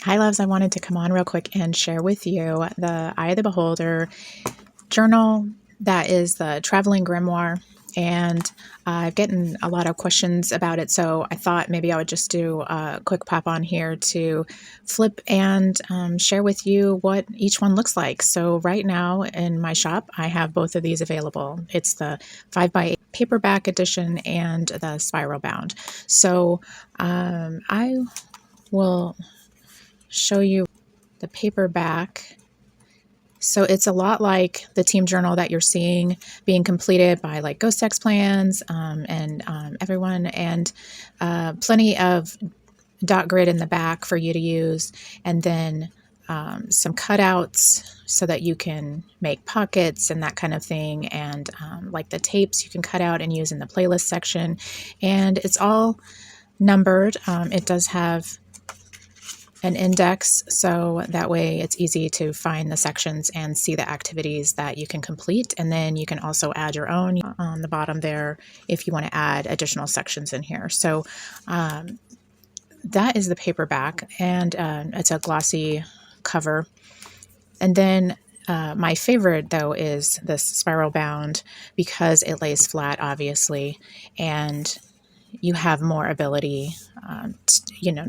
Hi loves, I wanted to come on real quick and share with you the Eye of the Beholder journal that is the traveling grimoire. And I've gotten a lot of questions about it, so I thought maybe I would just do a quick pop on here to flip and share with you what each one looks like. So right now in my shop, I have both of these available. It's the 5x8 paperback edition and the spiral bound. So I will show you the paperback. So it's a lot like the team journal that you're seeing being completed by like Ghost X plans and everyone, and plenty of dot grid in the back for you to use, and then some cutouts so that you can make pockets and that kind of thing, and like the tapes you can cut out and use in the playlist section, and it's all numbered. It does have an index, so that way it's easy to find the sections and see the activities that you can complete. And then you can also add your own on the bottom there if you want to add additional sections in here. So that is the paperback, and it's a glossy cover. And then my favorite though is this spiral bound because it lays flat, obviously, and you have more ability,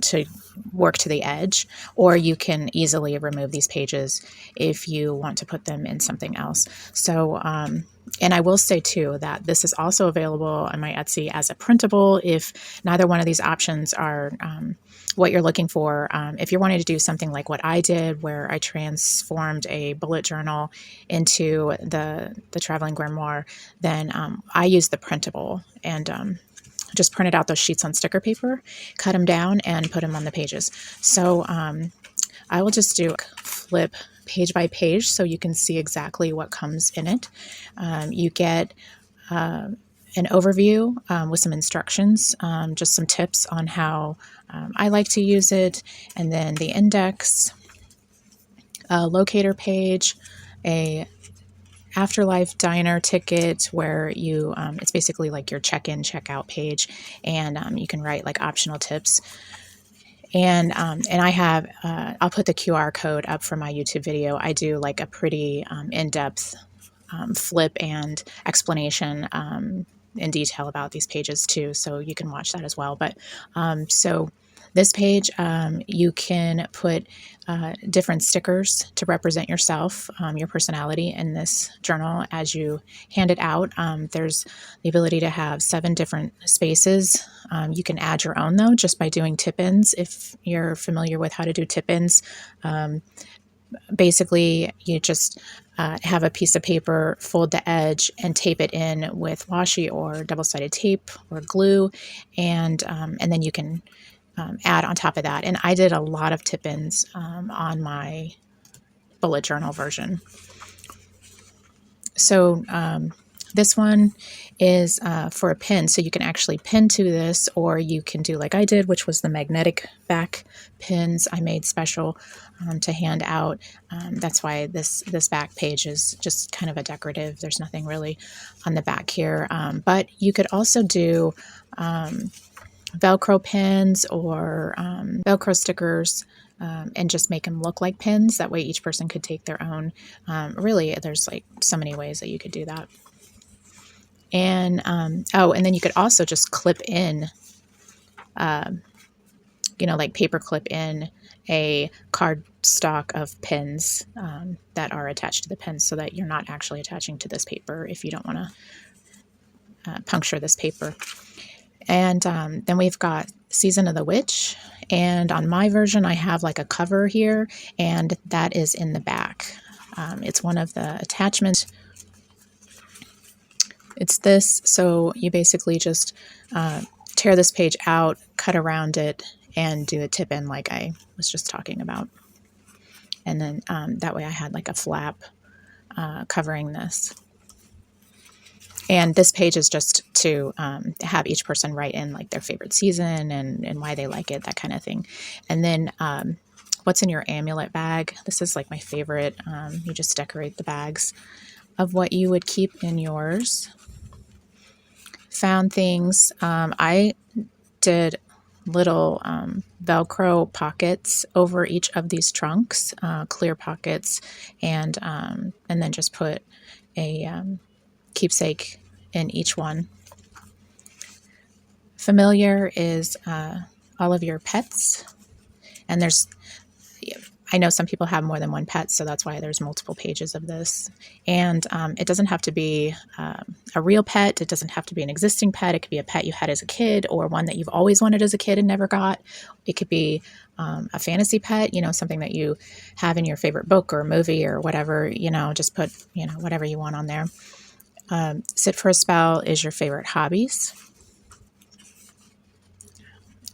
to work to the edge, or you can easily remove these pages if you want to put them in something else. So, and I will say too that this is also available on my Etsy as a printable if neither one of these options are what you're looking for. If you're wanting to do something like what I did, where I transformed a bullet journal into the traveling grimoire, then I use the printable and just printed out those sheets on sticker paper, cut them down, and put them on the pages. So I will just do flip page by page so you can see exactly what comes in it. You get an overview with some instructions, just some tips on how I like to use it, and then the index, a locator page, a Afterlife diner ticket where you it's basically like your check-in check-out page, and you can write like optional tips, and I have I'll put the QR code up for my YouTube video. I do like a pretty in-depth flip and explanation in detail about these pages too, so you can watch that as well. But so this page, you can put different stickers to represent yourself, your personality in this journal as you hand it out. There's the ability to have 7 different spaces. You can add your own though, just by doing tip-ins. If you're familiar with how to do tip-ins, basically you just have a piece of paper, fold the edge, and tape it in with washi or double-sided tape or glue, and then you can add on top of that. And I did a lot of tip-ins on my bullet journal version. So this one is for a pin, so you can actually pin to this, or you can do like I did, which was the magnetic back pins I made special to hand out. That's why this back page is just kind of a decorative. There's nothing really on the back here, but you could also do Velcro pins or Velcro stickers, and just make them look like pins. That way each person could take their own. Really, there's like so many ways that you could do that. And oh, and then you could also just clip in, like paper clip in a card stock of pins that are attached to the pins, so that you're not actually attaching to this paper if you don't want to puncture this paper. And then we've got Season of the Witch, and on my version I have like a cover here, and that is in the back. It's one of the attachments. It's this, so you basically just tear this page out, cut around it, and do a tip in like I was just talking about. And then that way I had like a flap covering this. And this page is just to have each person write in like their favorite season and why they like it, that kind of thing. And then what's in your amulet bag. This is like my favorite. You just decorate the bags of what you would keep in yours. Found things. I did little Velcro pockets over each of these trunks, clear pockets, and then just put a keepsake in each one. Familiar is all of your pets, and I know some people have more than one pet, so that's why there's multiple pages of this. And it doesn't have to be a real pet. It doesn't have to be an existing pet. It could be a pet you had as a kid, or one that you've always wanted as a kid and never got. It could be a fantasy pet, something that you have in your favorite book or movie or whatever, just put, whatever you want on there. Sit for a spell is your favorite hobbies.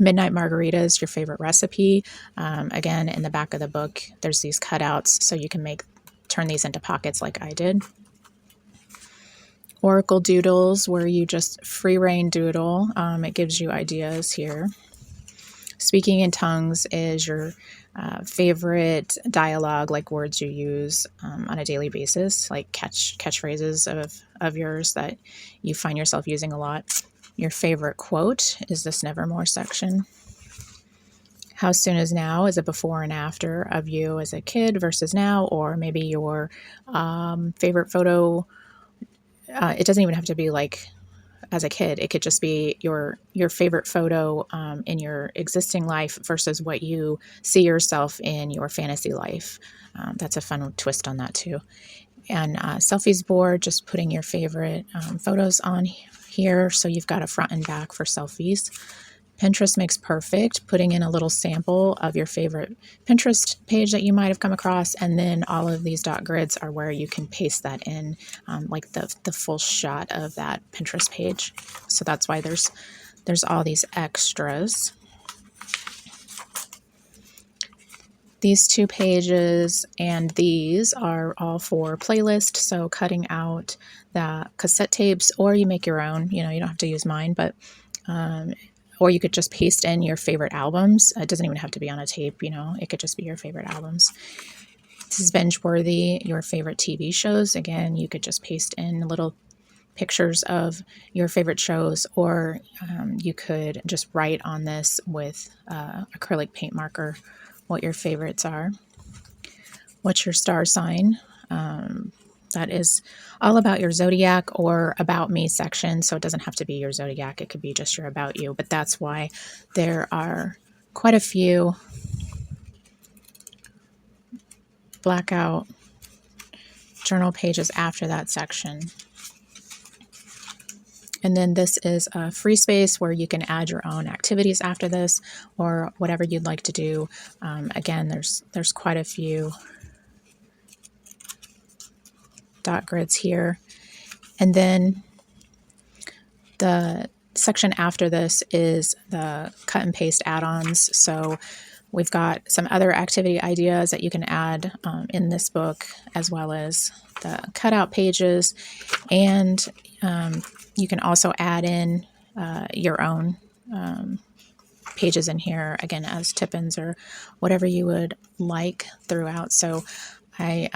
Midnight Margarita is your favorite recipe. Again, in the back of the book, there's these cutouts, so you can turn these into pockets like I did. Oracle Doodles, where you just free reign doodle. It gives you ideas here. Speaking in Tongues is your favorite dialogue, like words you use on a daily basis, like catchphrases of yours that you find yourself using a lot. Your favorite quote is this Nevermore section. How soon is now is a before and after of you as a kid versus now, or maybe your favorite photo. It doesn't even have to be like as a kid. It could just be your favorite photo in your existing life versus what you see yourself in your fantasy life. That's a fun twist on that too. And selfies board, just putting your favorite photos on here, so you've got a front and back for selfies. Pinterest makes perfect, putting in a little sample of your favorite Pinterest page that you might have come across, and then all of these dot grids are where you can paste that in, like the full shot of that Pinterest page. So that's why there's all these extras. These 2 pages and these are all for playlist, so cutting out the cassette tapes, or you make your own, you don't have to use mine, but or you could just paste in your favorite albums. It doesn't even have to be on a tape, it could just be your favorite albums. This is binge-worthy, your favorite TV shows. Again, you could just paste in little pictures of your favorite shows, or you could just write on this with acrylic paint marker what your favorites are. What's your star sign? That is all about your zodiac or about me section. So it doesn't have to be your zodiac. It could be just your about you. But that's why there are quite a few blackout journal pages after that section. And then this is a free space where you can add your own activities after this, or whatever you'd like to do. Again, there's quite a few dot grids here. And then the section after this is the cut and paste add-ons. So we've got some other activity ideas that you can add in this book, as well as the cutout pages. And you can also add in your own pages in here, again, as tip-ins or whatever you would like throughout. So I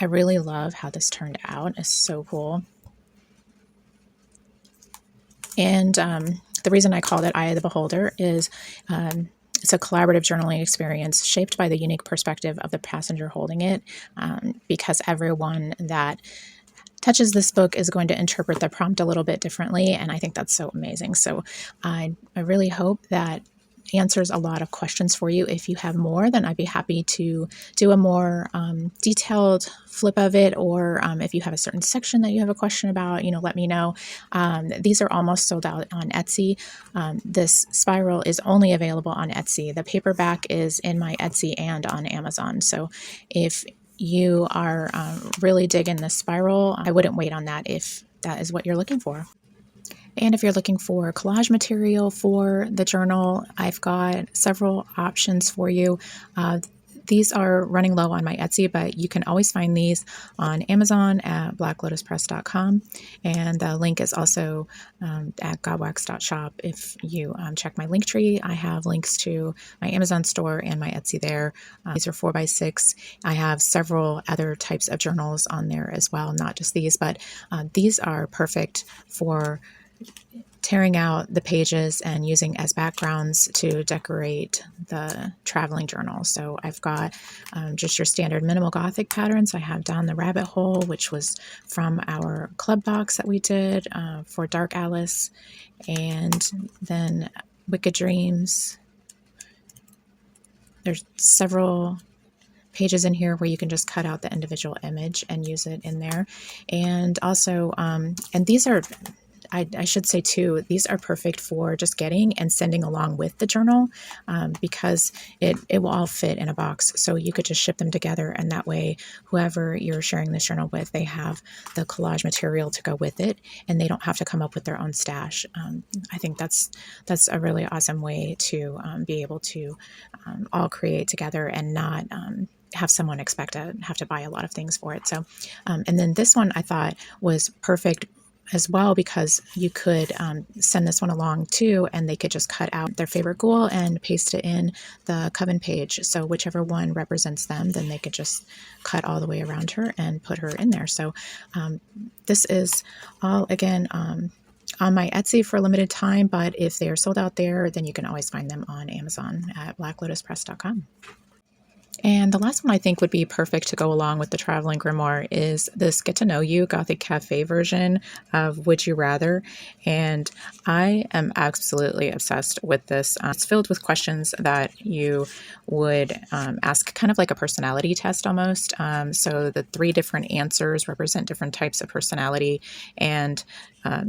really love how this turned out. It's so cool. And the reason I called it Eye of the Beholder is it's a collaborative journaling experience shaped by the unique perspective of the passenger holding it, because everyone that touches this book is going to interpret the prompt a little bit differently, and I think that's so amazing. So I really hope that answers a lot of questions for you. If you have more, then I'd be happy to do a more detailed flip of it, or if you have a certain section that you have a question about, let me know. These are almost sold out on Etsy. This spiral is only available on Etsy. The paperback is in my Etsy and on Amazon. So if you are really digging this spiral, I wouldn't wait on that if that is what you're looking for. And if you're looking for collage material for the journal, I've got several options for you. These are running low on my Etsy, but you can always find these on Amazon at blacklotuspress.com. And the link is also at godwax.shop. If you check my link tree, I have links to my Amazon store and my Etsy there. These are 4x6. I have several other types of journals on there as well, not just these, but these are perfect for tearing out the pages and using as backgrounds to decorate the traveling journal. So I've got just your standard minimal gothic patterns. I have Down the Rabbit Hole, which was from our club box that we did for Dark Alice, and then Wicked Dreams. There's several pages in here where you can just cut out the individual image and use it in there. And also, and these are, I should say too, these are perfect for just getting and sending along with the journal because it will all fit in a box. So you could just ship them together, and that way whoever you're sharing this journal with, they have the collage material to go with it, and they don't have to come up with their own stash. I think that's a really awesome way to be able to all create together and not have someone expect to have to buy a lot of things for it. So, and then this one I thought was perfect as well, because you could send this one along too, and they could just cut out their favorite ghoul and paste it in the coven page. So whichever one represents them, then they could just cut all the way around her and put her in there. So this is all, again, on my Etsy for a limited time, but if they are sold out there, then you can always find them on Amazon at blacklotuspress.com. And the last one I think would be perfect to go along with the traveling grimoire is this Get to Know You Gothic Cafe version of Would You Rather. And I am absolutely obsessed with this. It's filled with questions that you would ask, kind of like a personality test almost. So the 3 different answers represent different types of personality. And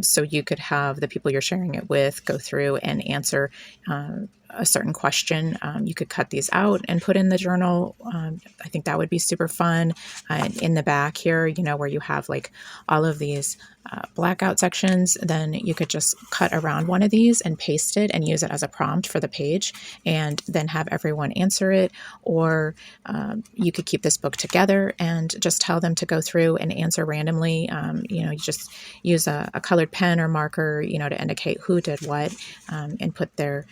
so you could have the people you're sharing it with go through and answer a certain question. You could cut these out and put in the journal. I think that would be super fun. In the back here, you know, where you have like all of these blackout sections, then you could just cut around one of these and paste it and use it as a prompt for the page, and then have everyone answer it. Or you could keep this book together and just tell them to go through and answer randomly. You know, you just use a colored pen or marker, you know, to indicate who did what, and put their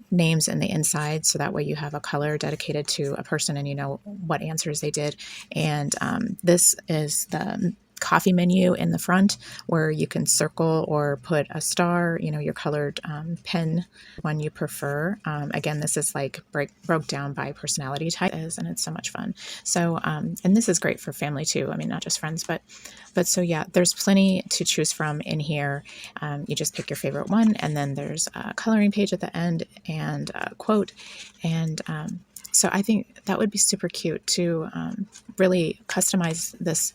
names in the inside, so that way you have a color dedicated to a person and you know what answers they did. And this is the coffee menu in the front, where you can circle or put a star, you know, your colored pen one you prefer. Again, this is like broke down by personality type, and it's so much fun. So and this is great for family too. I mean, not just friends, but so yeah, there's plenty to choose from in here. You just pick your favorite one, and then there's a coloring page at the end and a quote. And so I think that would be super cute to really customize this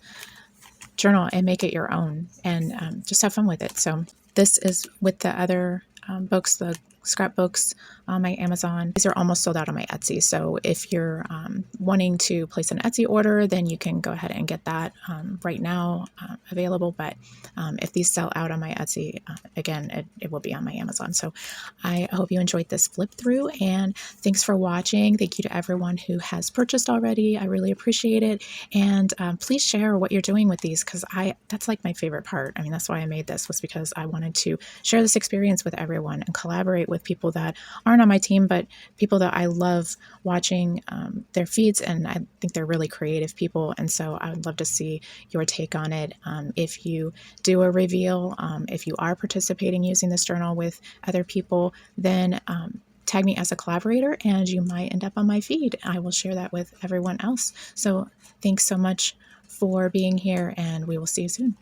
journal and make it your own, and just have fun with it. So this is with the other books, the scrapbooks on my Amazon. These are almost sold out on my Etsy. So if you're wanting to place an Etsy order, then you can go ahead and get that right now available. But if these sell out on my Etsy, again, it will be on my Amazon. So I hope you enjoyed this flip through, and thanks for watching. Thank you to everyone who has purchased already. I really appreciate it. And please share what you're doing with these, because that's like my favorite part. I mean, that's why I made this, was because I wanted to share this experience with everyone and collaborate with people that aren't on my team, but people that I love watching their feeds, and I think they're really creative people. And so I would love to see your take on it. If you do a reveal, if you are participating using this journal with other people, then tag me as a collaborator and you might end up on my feed. I will share that with everyone else. So thanks so much for being here, and we will see you soon.